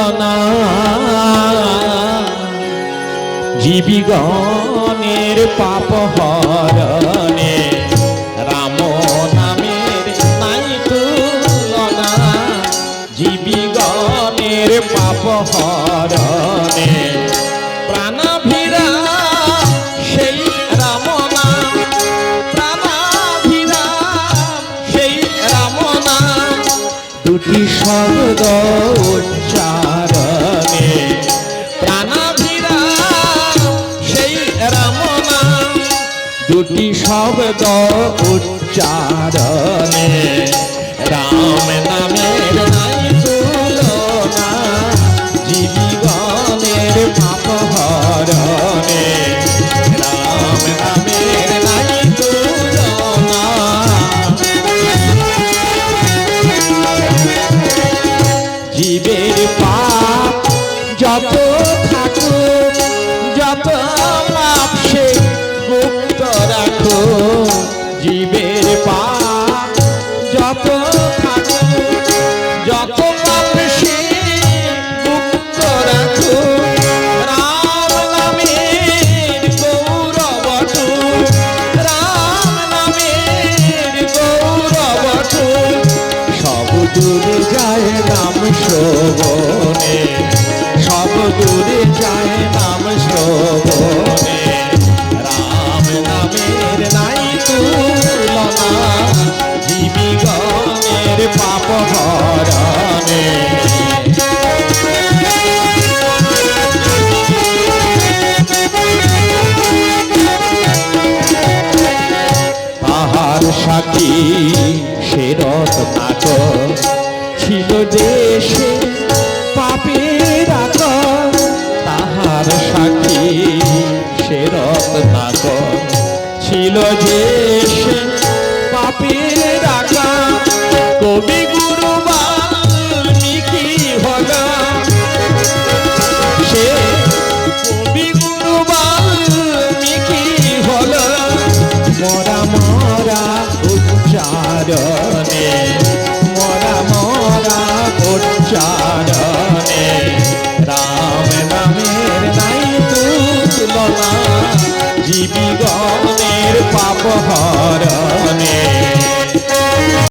তুলনা জীবিগণের পাপ হরণে রাম নামের নাই তুলনা জীবিগণের পাপ হরণে প্রাণাভিরা সেই রাম নাম প্রাণাভিরা সেই রাম নাম দুটি শব্দ উচ্চারণে প্রাণাভিরা সেই রাম নাম দুটি শব্দ উচ্চারণে রাম নামের নাই তুলনা জীবিগণের পাপ হরণে রাম নামের নাই তুলনা জীবের পাপ যত থাকুক যত পাপ সে গুপ্ত রাখো জীবের পাপ যত থাকুক যত পাপ সে গুপ্ত রাখো রাম নামের গৌরবটু রাম নামের গৌরবটু সব দূরে যায় নাম শ্রবণে সব দূরে যায় নাম শ্রবণে রাম নামের নাই তুলনা জীবিগণের পাপ হরণে তাহার সাক্ষী সে রত্নাকর ছিল দেশে পাপের আকর তাহার সাক্ষী সে রত্নাকর ছিল দেশে পাপের আকর কবি গুরু বাল্মীকি হল সে কবি গুরু বাল্মীকি হল মরা মরা উচ্চারণে মরা মরা উচ্চারণে রাম নামের নাই তুলনা জীবিগণের পাপ হরণে